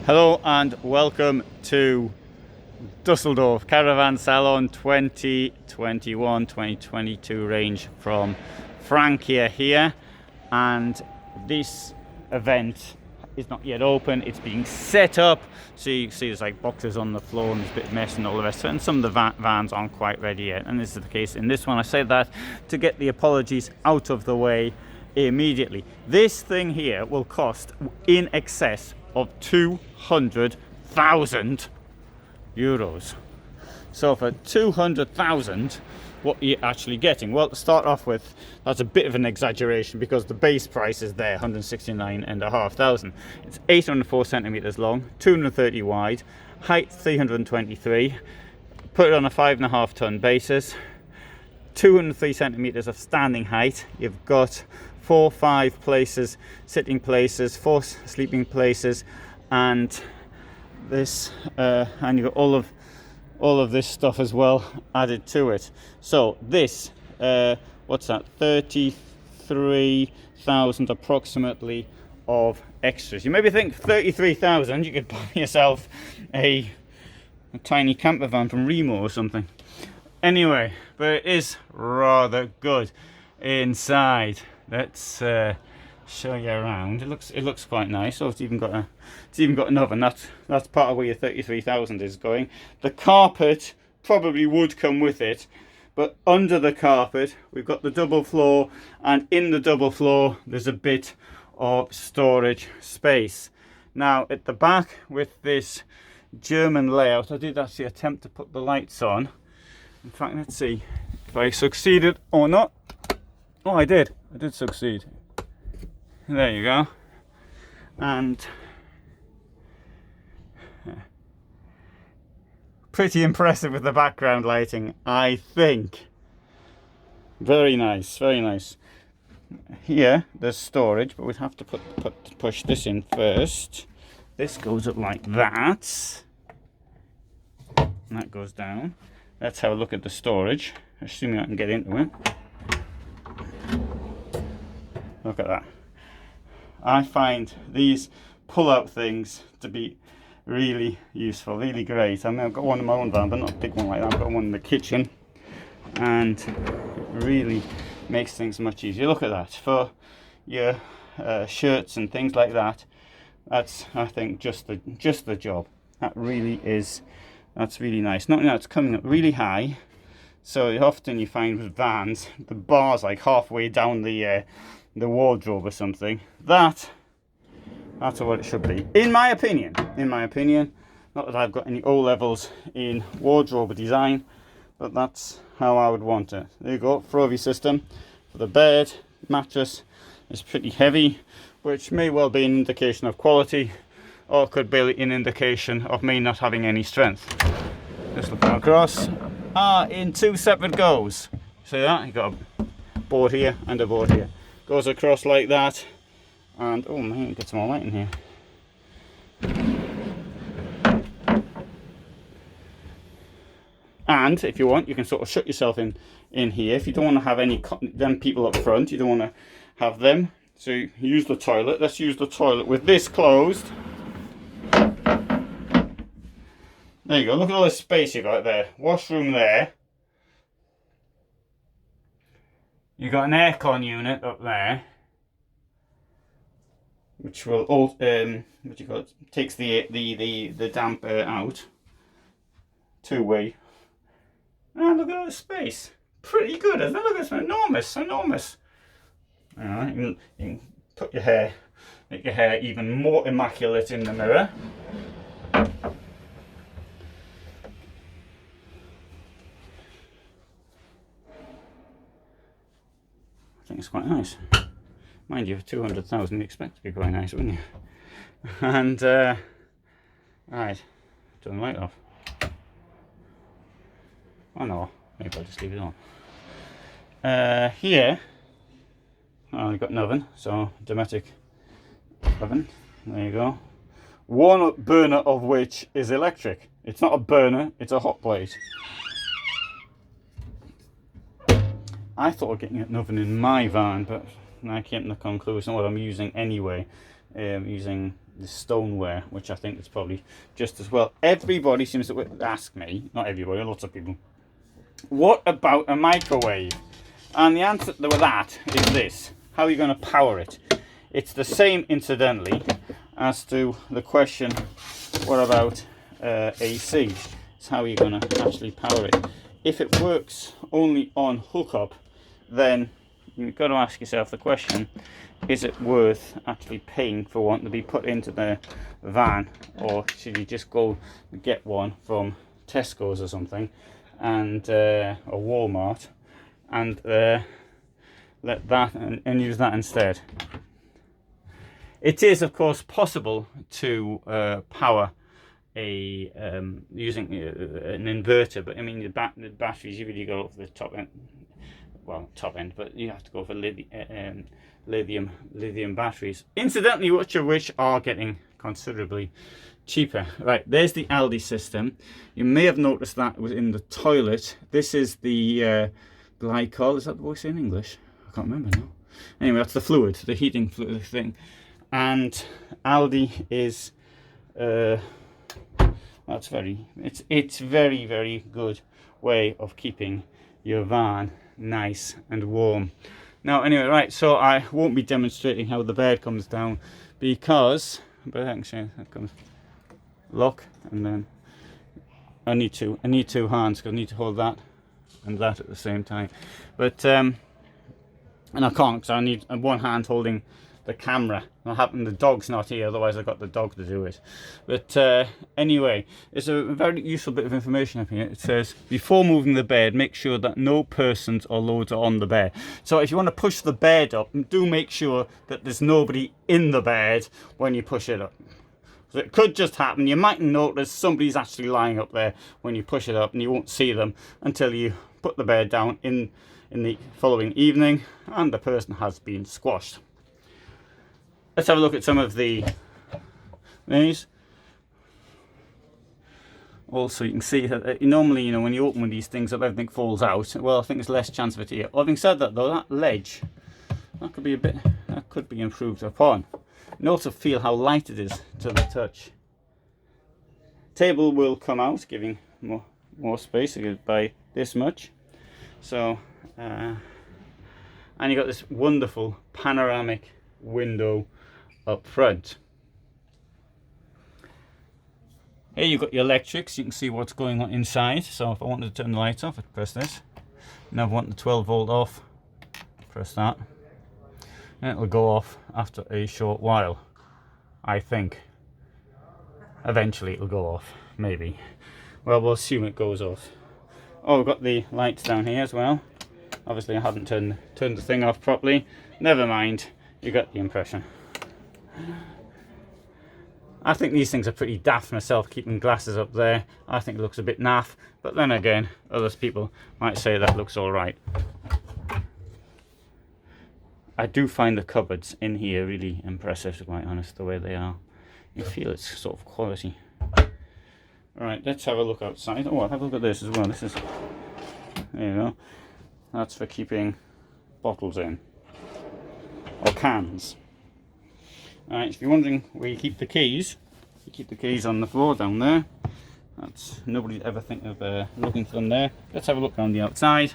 Hello and welcome to Dusseldorf Caravan Salon 2021-2022 range from Frankia here, and this event is not yet open. It's being set up, so you see there's like boxes on the floor and there's a bit of mess and all the rest of it, and some of the vans aren't quite ready yet, and this is the case in this one. I say that to get the apologies out of the way immediately. This thing here will cost in excess of 200,000 euros. So for 200,000, what are you actually getting? Well, to start off with, that's a bit of an exaggeration because the base price is there, 169,500. It's 804 centimeters long, 230 wide, height 323. Put it on a 5.5 ton basis, 203 centimeters of standing height. You've got 5 places, sitting places, 4 sleeping places, and this and you got all of this stuff as well added to it. So this what's that, 33,000 approximately of extras. You maybe think 33,000 you could buy yourself a tiny camper van from Renault or something. Anyway, but it is rather good inside. Let's show you around. It looks quite nice. So it's even got an oven. That's part of where your 33,000 is going. The carpet probably would come with it, but under the carpet we've got the double floor, and in the double floor there's a bit of storage space. Now at the back with this German layout, I did actually attempt to put the lights on. In fact, let's see if I succeeded or not. Oh, I did succeed. There you go. And pretty impressive with the background lighting, I think. Very nice, very nice. Here there's storage, but we'd have to push this in first. This goes up like that, and that goes down. Let's have a look at the storage, assuming I can get into it. Look at that. I find these pull-out things to be really useful, really great. I mean, I've got one in my own van, but not a big one like that. I've got one in the kitchen, and it really makes things much easier. Look at that. For your shirts and things like that, that's, I think, just the job. That's really nice. Not only that, it's coming up really high, so often you find with vans the bar's like halfway down the wardrobe or something. That's what it should be, in my opinion. Not that I've got any O levels in wardrobe design, but that's how I would want it. There you go. Frovey system for the bed. Mattress is pretty heavy, which may well be an indication of quality, or could be an indication of me not having any strength. Just looking across, in 2 separate goes. See that? You got a board here and a board here. Goes across like that, and oh man, get some more light in here. And if you want, you can sort of shut yourself in here. If you don't want to have any them people up front, you don't want to have them, so you use the toilet. Let's use the toilet with this closed. There you go. Look at all the space you got there. Washroom there. You got an aircon unit up there, which will takes the damp air out. 2-way. And look at all the space. Pretty good, isn't it? Look, it's enormous. Alright, you can put your hair, make your hair even more immaculate in the mirror. I think it's quite nice. Mind you, for 200,000 you expect it to be quite nice, wouldn't you? And right, turn the light off. Oh no, maybe I'll just leave it on. Here, I've got an oven, so Dometic oven. There you go. One burner of which is electric. It's not a burner, it's a hot plate. I thought of getting an oven in my van, but I came to the conclusion what I'm using anyway. Using the stoneware, which I think is probably just as well. Everybody seems to ask me, not everybody, lots of people, what about a microwave? And the answer to that is this: how are you going to power it? It's the same, incidentally, as to the question, what about AC? It's how are you going to actually power it? If it works only on hookup, then you've got to ask yourself the question, is it worth actually paying for one to be put into the van, or should you just go get one from Tesco's or something, and or Walmart, and let that and use that instead? It is, of course, possible to power a using an inverter, but I mean the batteries, you really go for the top end. Well, top end, but you have to go for lithium batteries. Incidentally, which are getting considerably cheaper. Right, there's the Aldi system. You may have noticed that was in the toilet. This is the glycol. Is that the voice in English? I can't remember now. Anyway, that's the fluid, the heating fluid thing. And Aldi is it's very, very good way of keeping your van nice and warm. Now anyway, right, so I won't be demonstrating how the bed comes down, because but actually that comes lock, and then I need two hands, because I need to hold that and that at the same time, but and I can't, because I need one hand holding the camera. The dog's not here, otherwise I've got the dog to do it. But anyway, it's a very useful bit of information up here. It says, before moving the bed, make sure that no persons or loads are on the bed. So if you want to push the bed up, do make sure that there's nobody in the bed when you push it up. So it could just happen, you might notice somebody's actually lying up there when you push it up, and you won't see them until you put the bed down in the following evening and the person has been squashed. Let's have a look at some of these. Also, you can see that normally, when you open one of these things up, everything falls out. Well, I think there's less chance of it here. Having said that, though, that ledge, that could be improved upon. And also feel how light it is to the touch. Table will come out, giving more space by this much. So, and you've got this wonderful panoramic window up front. Here you've got your electrics, you can see what's going on inside. So if I wanted to turn the lights off, I'd press this. Now if I want the 12 volt off, press that. And it'll go off after a short while, I think. Eventually it'll go off, maybe. Well, we'll assume it goes off. Oh, we've got the lights down here as well. Obviously I haven't turned the thing off properly. Never mind, you got the impression. I think these things are pretty daft myself, keeping glasses up there. I think it looks a bit naff, but then again, other people might say that looks alright. I do find the cupboards in here really impressive, to be quite honest, the way they are. You feel it's sort of quality. Alright, let's have a look outside. Oh, I'll have a look at this as well. This is, there you go. That's for keeping bottles in, or cans. Alright, if you're wondering where you keep the keys on the floor down there. That's, nobody ever think of looking for them there. Let's have a look around the outside.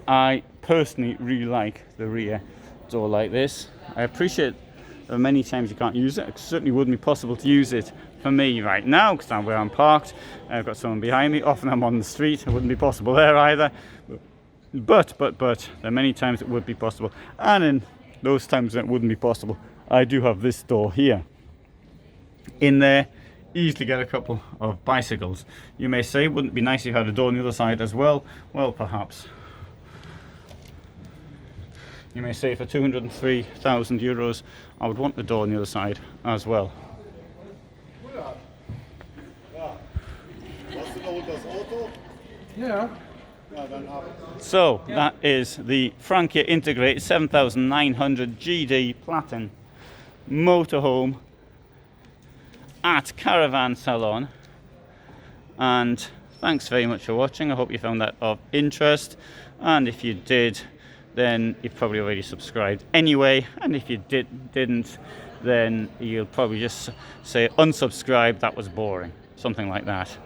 I personally really like the rear door like this. I appreciate that many times you can't use it. It certainly wouldn't be possible to use it for me right now, because I'm where I'm parked. I've got someone behind me. Often I'm on the street. It wouldn't be possible there either. But there are many times it would be possible. And in those times when it wouldn't be possible, I do have this door here. In there, easily get a couple of bicycles. You may say, wouldn't it be nice if you had a door on the other side as well? Well, perhaps. You may say for 203,000 euros, I would want the door on the other side as well. So that is the Frankia Integrated 7900 GD Platin motorhome at Caravan Salon, and thanks very much for watching. I hope you found that of interest, and if you did, then you've probably already subscribed anyway, and if you didn't, then you'll probably just say unsubscribe, that was boring, something like that.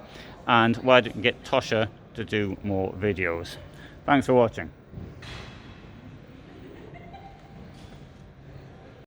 And why didn't get Tosha to do more videos? Thanks for watching.